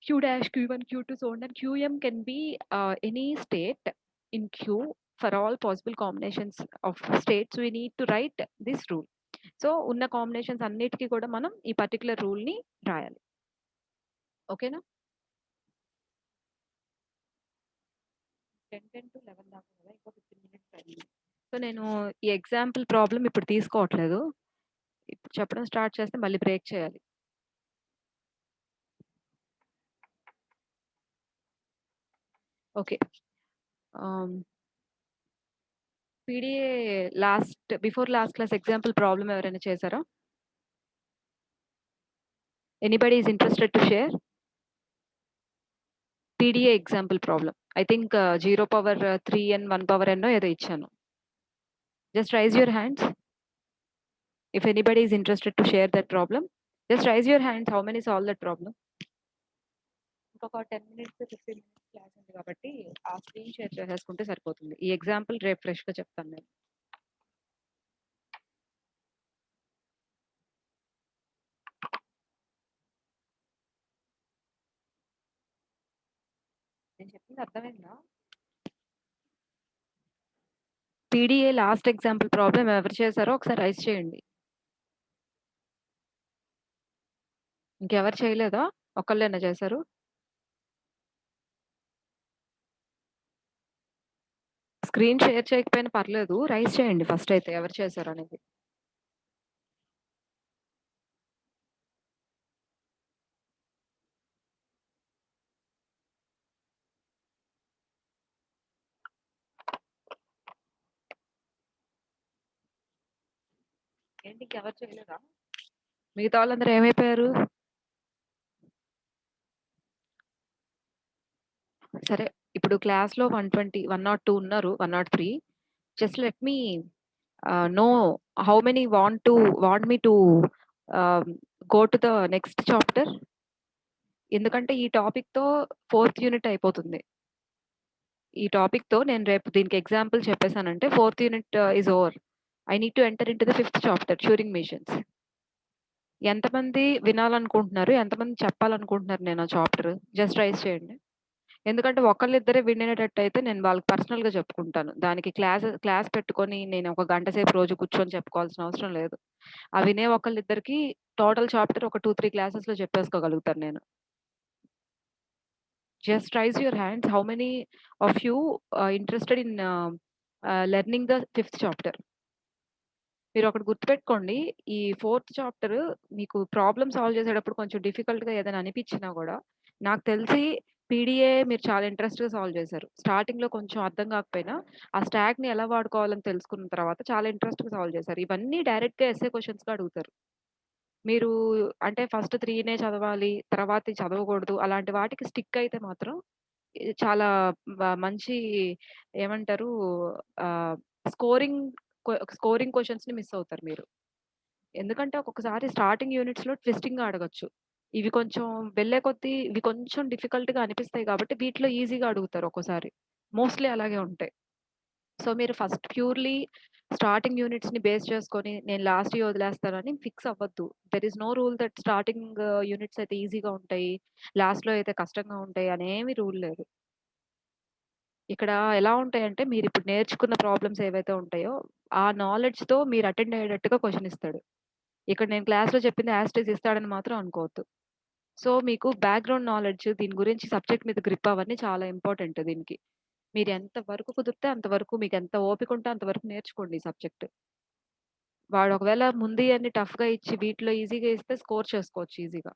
q dash, q1, q2, so on, and qm can be any state in q. For all possible combinations of states we need to write this rule. So ఉన్న combinations అన్నిటికీ కూడా మనం ఈ particular rule ని రాయాలి. ఓకేనా? 10 to 11 దాకా కదా, ఇంకో 15 minutes టైం. సో నేను ఈ ఎగ్జాంపుల్ ప్రాబ్లం ఇప్పుడు తీసుకోవట్లేదు, ఇప్పుడు చెప్పడం స్టార్ట్ చేస్తే మళ్ళీ బ్రేక్ చేయాలి. Okay, PDA before last class example problem ఎవరైనా చేశారా? Anybody is interested to share PDA example problem? I think 0 power 3 and 1 power n ఏదో ఇచ్చాను. Just rise your hands if anybody is interested to share that problem. Just raise your hands, how many solve that problem. ఇంకొక 10 minutes 15 minutes class ఉంది కాబట్టి ఆ screen share చేసేసుకుంటే సరిపోతుంది. ఈ example రేపు ఫ్రెష్ గా చెప్తాను నేను. నేను చెప్పింది అర్థమైందా? పీడిఏ లాస్ట్ ఎగ్జాంపుల్ ప్రాబ్లం ఎవరు చేశారో ఒకసారి రైజ్ చేయండి. ఇంకెవరు చేయలేదా? ఒకళ్ళేనా చేశారు? స్క్రీన్ షేర్ చేయకపోయినా పర్లేదు, రైజ్ చేయండి ఫస్ట్ అయితే ఎవరు చేశారు అనేది. ఏంటి ఇంకెవరు చేయలేదా? మిగతా వాళ్ళందరూ ఏమైపోయారు? సరే, ఇప్పుడు క్లాస్ లో 120 102 ఉన్నారు, 103. Just let me know how many want me to go to the next chapter. ఎందుకంటే ఈ టాపిక్ తో 4th యూనిట్ అయిపోతుంది. ఈ టాపిక్ తో నేను రేపు దీనికి ఎగ్జాంపుల్ చెప్పేసానంటే 4th unit is over. I need to enter in to the 5th chapter, Turing machines. ఎంతమంది వినాలనుకుంటున్నారు, ఎంతమంది చెప్పాలనుకుంటున్నారు నేను ఆ చాప్టర్? జస్ట్ రైజ్ చేయండి. ఎందుకంటే ఒకళ్ళిద్దరే వినేటట్టు అయితే నేను వాళ్ళకి పర్సనల్ గా చెప్పుకుంటాను. దానికి క్లాస్ పెట్టుకొని నేను ఒక గంట సేపు రోజు కూర్చొని చెప్పుకోవాల్సిన అవసరం లేదు. ఆ వినే ఒకళ్ళిద్దరికి టోటల్ చాప్టర్ ఒక 2-3 క్లాసెస్ లో చెప్పేసుకోగలుగుతాను నేను. Just rise your hands, how many of you interested in learning the 5th chapter. మీరు ఒకటి గుర్తుపెట్టుకోండి, ఈ 4th చాప్టర్ మీకు ప్రాబ్లమ్ సాల్వ్ చేసేటప్పుడు కొంచెం డిఫికల్ట్ గా ఏదైనా అనిపించినా కూడా, నాకు తెలిసి పీడిఏ మీరు చాలా ఇంట్రెస్ట్ గా సాల్వ్ చేశారు. స్టార్టింగ్ లో కొంచెం అర్థం కాకపోయినా ఆ స్టాక్ ని ఎలా వాడుకోవాలని తెలుసుకున్న తర్వాత చాలా ఇంట్రెస్ట్ గా సాల్వ్ చేశారు. ఇవన్నీ డైరెక్ట్ గా ఎస్ఏ క్వశ్చన్స్ గా అడుగుతారు. మీరు అంటే ఫస్ట్ 3నే చదవాలి, తర్వాత చదవకూడదు, అలాంటి వాటికి స్టిక్ అయితే మాత్రం చాలా మంచి ఏమంటారు స్కోరింగ్ క్వశ్చన్స్ ని మిస్ అవుతారు మీరు. ఎందుకంటే ఒక్కొక్కసారి స్టార్టింగ్ యూనిట్స్ లో ట్విస్టింగ్ గా అడగొచ్చు. ఇవి కొంచెం వెళ్ళే కొద్దీ ఇవి కొంచెం డిఫికల్ట్ గా అనిపిస్తాయి కాబట్టి వీటిలో ఈజీగా అడుగుతారు ఒక్కోసారి. మోస్ట్లీ అలాగే ఉంటాయి. సో మీరు ఫస్ట్ ప్యూర్లీ స్టార్టింగ్ యూనిట్స్‌ని బేస్ చేసుకొని నేను లాస్ట్ ఇయర్ వదిలేస్తానని ఫిక్స్ అవ్వద్దు. There is no rule that starting units అయితే ఈజీగా ఉంటాయి. లాస్ట్‌లో అయితే కష్టంగా ఉంటాయి అనేమి రూల్ లేదు. ఇక్కడ ఎలా ఉంటాయంటే మీరిప్పుడు నేర్చుకున్న ప్రాబ్లమ్స్ ఏవైతే ఉంటాయో, ఆ నాలెడ్జ్‌తో మీరు అటెండ్ అయ్యేటట్టుగా క్వెషన్ ఇస్తాడు. ఇక్కడ నేను క్లాస్‌లో చెప్పింది యాజ్ ఇట్ ఈజ్ ఇస్తాడని మాత్రం అనుకోవద్దు. సో, మీకు బ్యాక్‌గ్రౌండ్ నాలెడ్జ్ దీని గురించి సబ్జెక్ట్ మీద గ్రిప్ అవన్నీ చాలా ఇంపార్టెంట్ దీనికి. మీరు ఎంత వరకు కుదిరితే అంతవరకు మీకెంత ఓపిక ఉంటే అంతవరకు నేర్చుకోండి ఈ సబ్జెక్ట్. వాడు ఒకవేళ ముందుయన్ని టఫ్‌గా ఇచ్చి వీటిలో ఈజీగా ఇస్తే స్కోర్ చేసుకోవచ్చు ఈజీగా.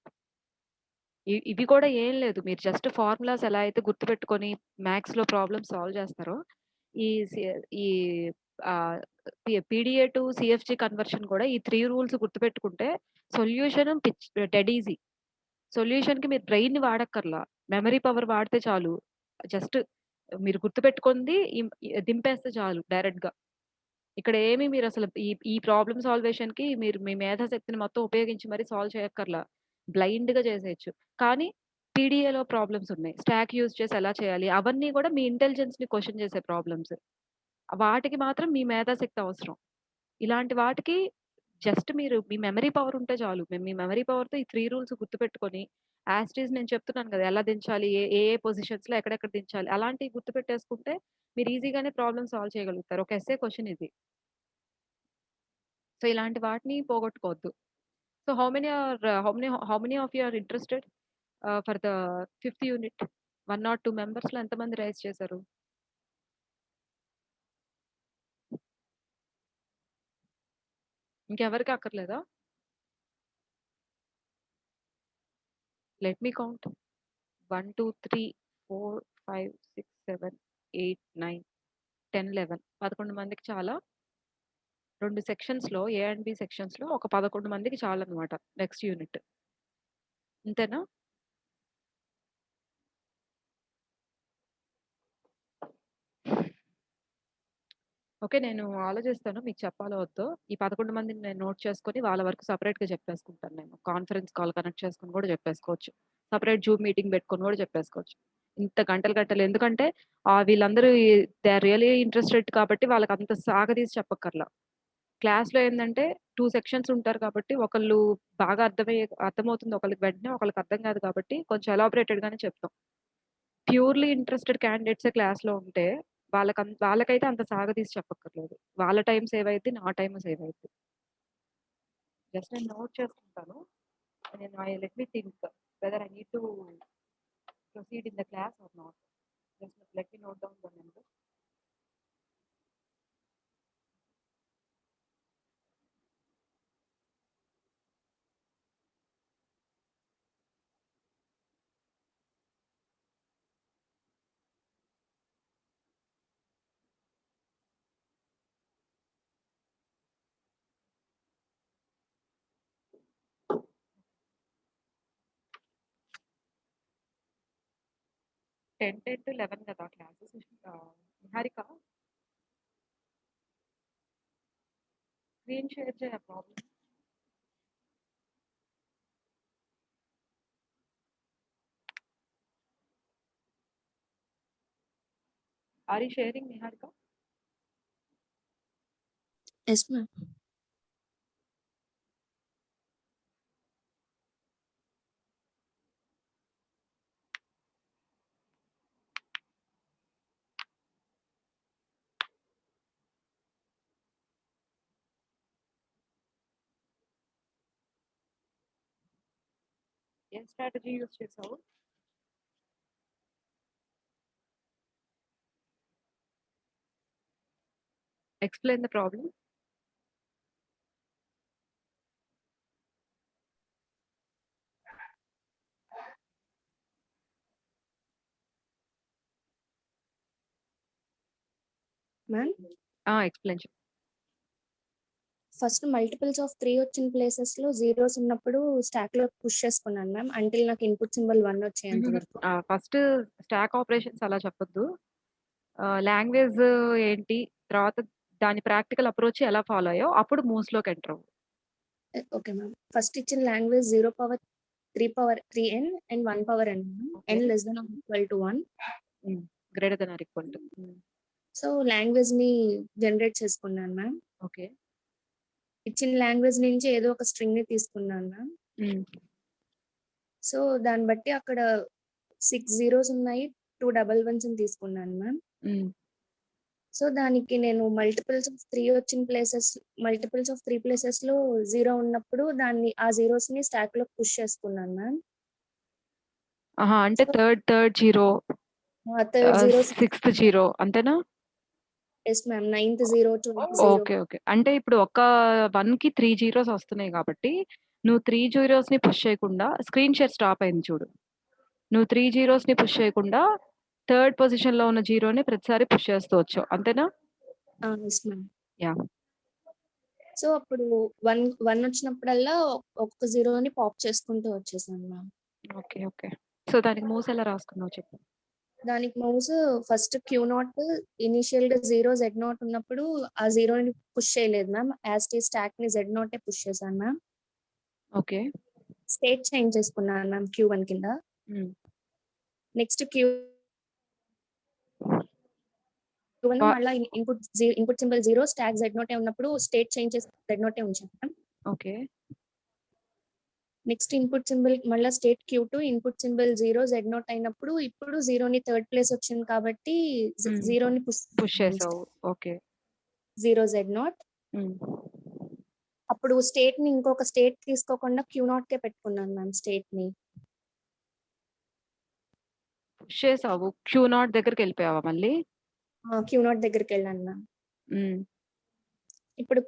ఇవి కూడా ఏం లేదు. మీరు జస్ట్ ఫార్ములాస్ ఎలా అయితే గుర్తుపెట్టుకొని మ్యాథ్స్‌లో ప్రాబ్లమ్స్ సాల్వ్ చేస్తారో, ఈ సి ఈ ఆహ్, పీడీఏ టు సీఎఫ్‌జీ కన్వర్షన్ కూడా ఈ 3 రూల్స్ గుర్తుపెట్టుకుంటే సొల్యూషన్ డెడ్ ఈజీ. సొల్యూషన్‌కి మీరు బ్రెయిన్‌ని వాడక్కర్లా. మెమరీ పవర్ వాడితే చాలు. జస్ట్ మీరు గుర్తుపెట్టుకుంది దింపేస్తే చాలు డైరెక్ట్‌గా. ఇక్కడ ఏమి మీరసలు ఈ ప్రాబ్లమ్ సాల్వేషన్‌కి మీరు మీ మేధాశక్తిని మొత్తం ఉపయోగించి మరి సాల్వ్ చేయక్కర్లా. బ్లైండ్‌గా చేసేయొచ్చు. కానీ పీడీఏలో ప్రాబ్లమ్స్ ఉన్నాయి. స్టాక్ యూజ్ చేసి ఎలా చేయాలి? అవన్నీ కూడా మీ ఇంటెలిజెన్స్‌ని క్వెషన్ చేసే ప్రాబ్లమ్స్. వాటికి మాత్రం మీ మేధాశక్తి అవసరం. ఇలాంటి వాటికి జస్ట్ మీరు మీ మెమరీ పవర్ ఉంటే చాలు. మీ మెమరీ పవర్‌తో ఈ 3 రూల్స్ గుర్తుపెట్టుకొని యాజ్ ఇట్ ఈజ్ నేను చెప్తున్నాను కదా! ఎలా దించాలి? ఏ పొజిషన్స్‌లో ఎక్కడెక్కడ దించాలి? అలాంటివి గుర్తుపెట్టేసుకుంటే మీరు ఈజీగానే ప్రాబ్లమ్ సాల్వ్ చేయగలుగుతారు. ఒక ఎస్సే క్వెషన్ ఇది. సో, ఇలాంటి వాటిని పోగొట్టుకోవద్దు. So, how many of you are interested for the fifth unit? 1 or 2 మెంబర్స్‌లో ఎంతమంది రైజ్ చేశారు? ఇంకెవరికీ అక్కర్లేదా? Let me count. 1, 2, 3, 4, 5, 6, 7, 8, 9, 10, 11 11 మందికి చాలా. 2 సెక్షన్స్‌లో ఏ అండ్ బి సెక్షన్స్‌లో ఒక 11 మందికి చాలన్నమాట నెక్స్ట్ యూనిట్. అంతేనా? ఓకే. నేను ఆలోచిస్తాను మీకు చెప్పాలో వద్దో. ఈ 11 మందిని నేను నోట్ చేసుకొని వాళ్ళ వరకు సెపరేట్‌గా చెప్పేసుకుంటాను నేను. కాన్ఫరెన్స్ కాల్ కనెక్ట్ చేసుకొని కూడా చెప్పేసుకోవచ్చు. సెపరేట్ జూమ్ మీటింగ్ పెట్టుకొని కూడా చెప్పేసుకోవచ్చు. ఇంత గంటలు గంటలు ఎందుకంటే వీళ్ళందరూ దే ఆర్ రియల్లీ ఇంట్రెస్టెడ్ కాబట్టి వాళ్ళకంత సాగదీసి చెప్పక్కర్లా. క్లాస్‌లో ఏందంటే 2 సెక్షన్స్ ఉంటారు కాబట్టి ఒకళ్ళు బాగా అర్థమవుతుంది ఒకళ్ళకి వెంటనే, ఒకళ్ళకి అర్థం కాదు కాబట్టి కొంచెం ఎలాబొరేటెడ్‌గానే చెప్తాం. ప్యూర్‌లీ ఇంట్రెస్టెడ్ క్యాండిడేట్సే క్లాస్‌లో ఉంటే వాళ్ళకైతే అంత సాగదీసి చెప్పక్కర్లేదు. వాళ్ళ టైమ్ సేవ్ అయిద్ది. నా టైమ్ సేవ్ అయిద్ది. జస్ట్ నేను నోట్ చేసుకుంటాను. Let me think whether I need to proceed in the class or not. Just let me note down the number. 10 to 11 కదా క్లాసెస్. నిహారిక స్క్రీన్ షేర్ చేయ problem. Are you sharing Niharika? Yes ma'am. ఏం strategy use చేసావు? Explain the problem. Ma'am explain చెయి. First multiples of 3 వచ్చిన ప్లేసెస్‌లో zeros ఉన్నప్పుడు స్టాక్‌లో push చేసుకున్నాను మ్యామ్. అంటిల్ నాకు ఇన్‌పుట్ సింబల్ 1 వచ్చేంత వరకు. ఫస్ట్ స్టాక్ ఆపరేషన్స్ అలా చెప్పొద్దు. లాంగ్వేజ్ ఏంటి? తర్వాత దాని ప్రాక్టికల్ అప్రోచ్ ఎలా ఫాలో అయ్యావు? అప్పుడు మూవ్స్‌లోకి ఎంటర్ అవ్వు. Okay ma'am. ఫస్ట్ ఇచ్చిన language 0 power 3 power 3n and 1 power n. Okay. n less than or equal to 1. Greater than or equal to. So లాంగ్వేజ్‌ని జనరేట్ చేసుకున్నాను మ్యామ్. ఓకే. ఇచ్చిన లాంగ్వేజ్ నుంచి ఏదో ఒక స్ట్రింగ్‌ని తీసుకున్నాను మ్యామ్. హ్మ్. సో, దాన్ని బట్టి అక్కడ 6 జీరోస్ ఉన్నాయి. 2 డబుల్ వన్స్‌ని తీసుకున్నాను మ్యామ్. హ్మ్. సో, దానికి నేను మల్టిపుల్స్ ఆఫ్ 3 ప్లేసెస్‌లో 0 ఉన్నప్పుడు ఆ జీరోస్‌ని స్టాక్‌లోకి పుష్ చేసుకున్నాను మ్యామ్. ఆహా! అంటే so, third zero, third zero sixth zero అంతేనా? Yes ma'am. Ninth zero, 10th zero. Okay. Okay. అంటే ఇప్పుడు ఒక 1కి 3 జీరోస్ వస్తున్నాయి కాబట్టి, నువ్వు 3 జీరోస్‌ని పుష్ చేయకుండా స్క్రీన్ షేర్ స్టాప్ అయింది చూడు. నువ్వు 3 జీరోస్‌ని పుష్ చేయకుండా థర్డ్ పొజిషన్‌లో ఉన్న జీరోని ప్రతిసారి పుష్ చేస్తూ వచ్చావు. అంతేనా? Yes ma'am. యాహ్! సో, అప్పుడు 1 వచ్చినప్పుడల్లా ఒక్కొక్క జీరోని పాప్ చేసుకుంటూ వచ్చేసాను మ్యామ్. ఓకే. ఓకే. సో, దానికి మూవ్స్ ఎలా రాసుకున్నావు చెప్పు? దానికి మౌస్ ఫస్ట్ Q0 ఇనీషియల్‌గా 0 Z0 ఉన్నప్పుడు ఆ జీరోని పుష్ చేయలేదు మ్యామ్. యాస్ టీజ్ స్టాక్‌ని Z0 పుష్ చేశాను మ్యామ్. ఓకే. స్టేట్ చేంజ్ చేసుకున్నాను మ్యామ్ Q1 కింద. హ్మ్. నెక్స్ట్ Q1 వా మళ్ళా ఇన్పుట్ సింబల్ 0 స్టాక్ Z0 ఉన్నప్పుడు స్టేట్ చేంజ్ చేసి Z0 ఉంచాను ma'am. Okay. Next input symbol మళ్ళా state Q2 input symbol 0 Z0 అయినప్పుడు ఇప్పుడు 0ని థర్డ్ ప్లేస్ వచ్చింది కాబట్టి హ్మ్. 0ని పుష్ చేసావు. ఓకే. 0 Z0. హ్మ్. అప్పుడు స్టేట్‌ని ఇంకొక స్టేట్ తీసుకోకుండా Q0కే పెట్టుకున్నాను మ్యామ్ స్టేట్‌ని. పుష్ చేసావు. Q0 దగ్గరికెళ్ళిపోయావా మళ్ళీ? Q0 దగ్గరికెళ్ళాను ma'am. హ్మ్. ఇప్పుడు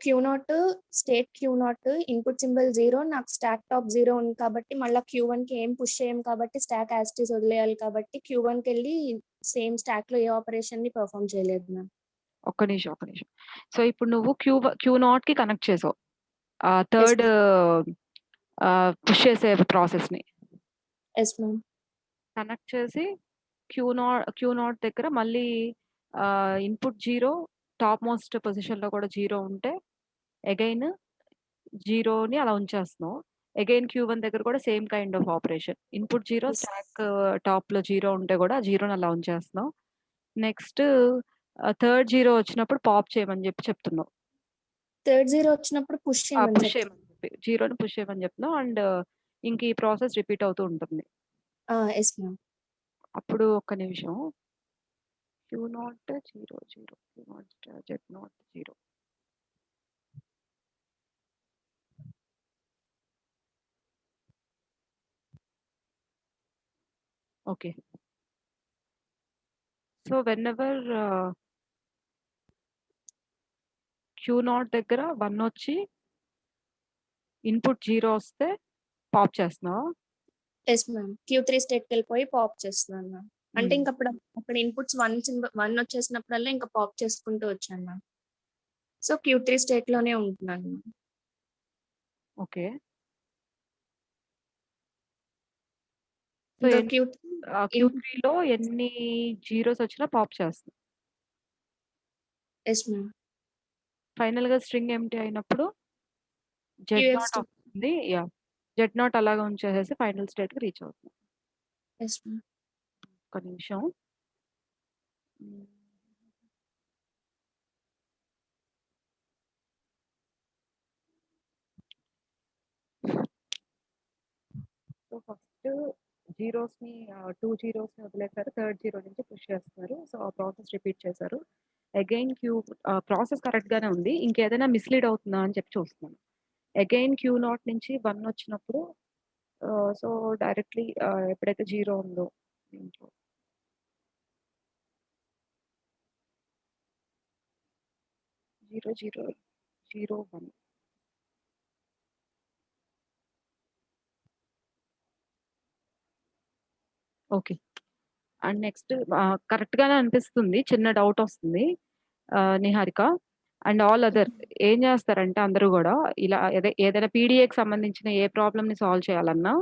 స్టేట్ Q0 ఇన్పుట్ సింబల్ 0 నాకు స్టాక్ టాప్ 0 ఉంది కాబట్టి మళ్ళా Q1కి ఏం పుష్ చేయం కాబట్టి స్టాక్ యాస్ ఇట్ ఈజ్ వదిలేయాలి కాబట్టి Q1కెళ్ళి సేమ్ స్టాక్‌లో ఏ ఆపరేషన్‌ని పెర్ఫార్మ్ చేయలేదు మ్యామ్. ఒక్క నిమిషం. ఒక్క నిమిషం. సో, ఇప్పుడు నువ్వు Q0కి కనెక్ట్ చేసావు. Yes third ma'am. పుష్ చేసే ప్రాసెస్‌ని. Yes ma'am. కనెక్ట్ చేసి క్యూ నాట్ దగ్గర మళ్ళీ ఇన్పుట్ 0 టాప్ మోస్ట్ పొజిషన్‌లో కూడా 0 ఉంటే అగైన్ 0ని అలా ఉంచేస్తున్నావు. అగైన్ Q1 దగ్గర కూడా same kind of operation. Input 0 yes. Stock టాప్‌లో 0 ఉంటే కూడా 0ని అలా ఉంచేస్తున్నావు. నెక్స్ట్ థర్డ్ 0 వచ్చినప్పుడు పాప్ చేయమని చెప్తున్నావు. థర్డ్ 0 వచ్చినప్పుడు పుష్ చేయమని పుష్ చెప్తాను. చేయమని చెప్పి 0ని పుష్ చేయమని చెప్తున్నావు. అండ్ ఇంక ఈ ప్రాసెస్ రిపీట్ అవుతూ ఉంటుంది. Yes ma'am. అప్పుడు ఒక్క నిమిషం. Q0 0 0 Q0 Z0 0. Okay. So, whenever Q0 దగ్గర 1 వచ్చి ఇన్పుట్ 0 వస్తే పాప్ చేస్తున్నావా? Yes ma'am. Q3 స్టేట్‌కెళ్ళిపోయి పాప్ చేస్తున్నాను మ్యామ్. అంటే హ్మ్. అక్కడ ఇన్పుట్స్ 1 వచ్చేసినప్పుడల్లా ఇంకా పాప్ చేసుకుంటూ వచ్చాను మ్యామ్. సో, Q3 స్టేట్‌లోనే ఉంటున్నాను మ్యామ్. ఓకే. సో, ఇంకా ఇన్ Q3లో ఎన్ని జీరోస్ వచ్చినా పాప్ చేస్తావు. Yes ma'am. ఫైనల్‌గా స్ట్రింగ్ ఎంప్టీ అయినప్పుడు Z0 QX వస్తుంది. యాహ్! Z0 అలాగే ఉంచేసేసి ఫైనల్ స్టేట్‌కి రీచ్ అవుతుంది. Yes ma'am. ఒక్క నిమిషం. హ్మ్. సో, ఫస్ట్ జీరోస్‌ని 2 జీరోస్‌ని వదిలేసారు. థర్డ్ జీరో నుంచి పుష్ చేస్తున్నారు. సో, ఆ ప్రాసెస్ రిపీట్ చేశారు. అగైన్ ప్రాసెస్ కరెక్ట్‌గానే ఉంది. ఇంకేదైనా మిస్‌లీడ్ అవుతుందా అని చెప్పి చూస్తున్నాను. అగైన్ Q0 నుంచి 1 వచ్చినప్పుడు సో, డైరెక్ట్‌లీ ఎప్పుడైతే 0 ఉందో దీంట్లో 0 0 0 1 ఓకే. అండ్ నెక్స్ట్ కరెక్ట్‌గానే అనిపిస్తుంది. చిన్న డౌట్ వస్తుంది. నిహారిక అండ్ ఆల్ అదర్ ఏం చేస్తారంటే అందరూ గూడా ఇలా ఏదైనా పీడీఏకి సంబంధించిన ఏ ప్రాబ్లమ్‌ని సాల్వ్ చేయాలన్నా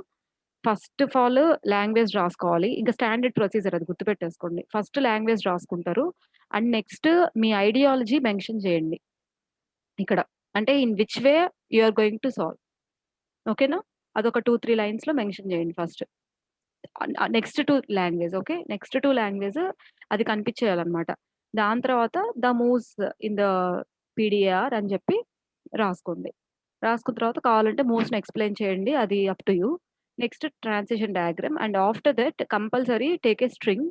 ఫస్ట్ ఆఫ్ ఆల్ లాంగ్వేజ్ రాసుకోవాలి. ఇంకా స్టాండర్డ్ ప్రొసీజర్ అది గుర్తుపెట్టేసుకోండి. ఫస్ట్ లాంగ్వేజ్ రాసుకుంటారు. అండ్ నెక్స్ట్ మీ ఐడియాలజీ మెన్షన్ చేయండి ఇక్కడ. అంటే in which way you are going to solve. ఓకేనా? అదొక 2, 3 లైన్స్‌లో మెన్షన్ చేయండి first. Next to language okay. Next to language అది కనిపించేయాలన్నమాట. దాని తర్వాత the moves in the PDA are అని చెప్పి రాసుకోండి. రాసుకున్న తర్వాత కావాలంటే మూవ్స్‌ని ఎక్స్‌ప్లెయిన్ చేయండి. అది up to you. Next transition diagram and after that compulsory take a string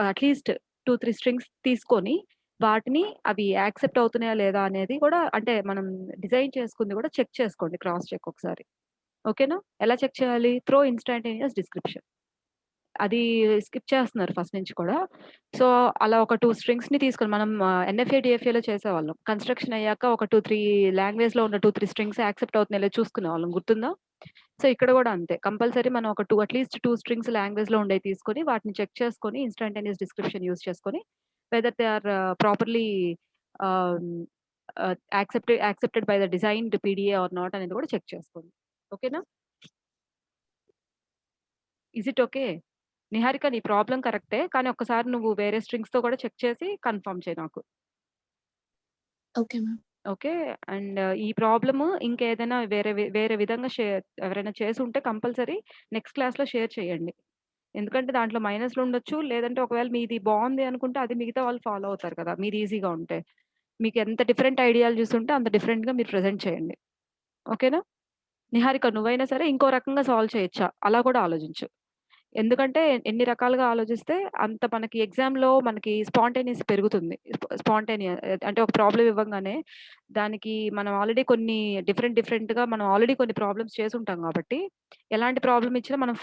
at least 2, 3 strings తీసుకొని వాటిని అవి యాక్సెప్ట్ అవుతున్నాయా లేదా అనేది కూడా అంటే మనం డిజైన్ చేసుకుంది కూడా చెక్ చేసుకోండి. క్రాస్ చెక్ ఒకసారి. ఓకేనా? ఎలా చెక్ చేయాలి? Throw instantaneous description. అది స్కిప్ చేస్తున్నారు ఫస్ట్ నుంచి కూడా. సో, అలా ఒక 2 స్ట్రింగ్స్‌ని తీసుకొని మనం ఎన్ఎఫ్ఏ, డీఎఫ్ఏలో చేసేవాళ్ళం. కన్‌స్ట్రక్షన్ అయ్యాక ఒక 2, 3 లాంగ్వేజ్‌లో ఉన్న 2, 3 స్ట్రింగ్స్ యాక్సెప్ట్ అవుతున్నాయో లేదో చూసుకునేవాళ్ళం. గుర్తుందా? సో, ఇక్కడ కూడా అంతే. కంపల్సరీ మనం ఒక 2 అట్‌లీస్ట్ 2 స్ట్రింగ్స్ లాంగ్వేజ్‌లో ఉండేవి తీసుకొని వాటిని చెక్ చేసుకొని ఇన్‌స్టాంటేనియస్ డిస్క్రిప్షన్ యూజ్ చేసుకొని whether they are properly ah, accepted by the designed PDA or not అనేది కూడా చెక్ చేసుకోండి. ఓకేనా? Is it okay? నిహారిక నీ ప్రాబ్లమ్ కరెక్టే. కానీ ఒక్కసారి నువ్వు వేరే స్ట్రింగ్స్‌తో కూడా చెక్ చేసి కన్ఫర్మ్ చెయి నాకు. Okay ma'am. ఓకే. అండ్ ఈ ప్రాబ్లమ్ ఇంకేదైనా వేరే విధంగా ఎవరైనా చేసుంటే కంపల్సరీ నెక్స్ట్ క్లాస్‌లో షేర్ చేయండి. ఎందుకంటే దాంట్లో మైనస్‌లుండొచ్చు. లేదంటే ఒకవేళ మీది బావుంది అనుకుంటే అది మిగతా వాళ్ళు ఫాలో అవుతారు కదా! మీది ఈజీగా ఉంటే. మీకు ఎంత డిఫరెంట్ ఐడియాలజీస్ ఉంటే అంత డిఫరెంట్‌గా మీరు ప్రెజెంట్ చేయండి. ఓకేనా? నిహారిక నువ్వైనా సరే ఇంకో రకంగా సాల్వ్ చేయొచ్చా? అలా కూడా ఆలోచించు. ఎందుకంటే ఎన్ని రకాలుగా ఆలోచిస్తే అంత మనకి ఎగ్జామ్‌లో మనకి స్పాంటేనియస్ పెరుగుతుంది. అంటే ఒక ప్రాబ్లమ్ ఇవ్వంగానే దానికి మనం ఆల్రెడీ కొన్ని డిఫరెంట్‌గా మనం ఆల్రెడీ కొన్ని ప్రాబ్లమ్స్ చేసుంటాం కాబట్టి ఎలాంటి ప్రాబ్లమ్ ఇచ్చినా మనం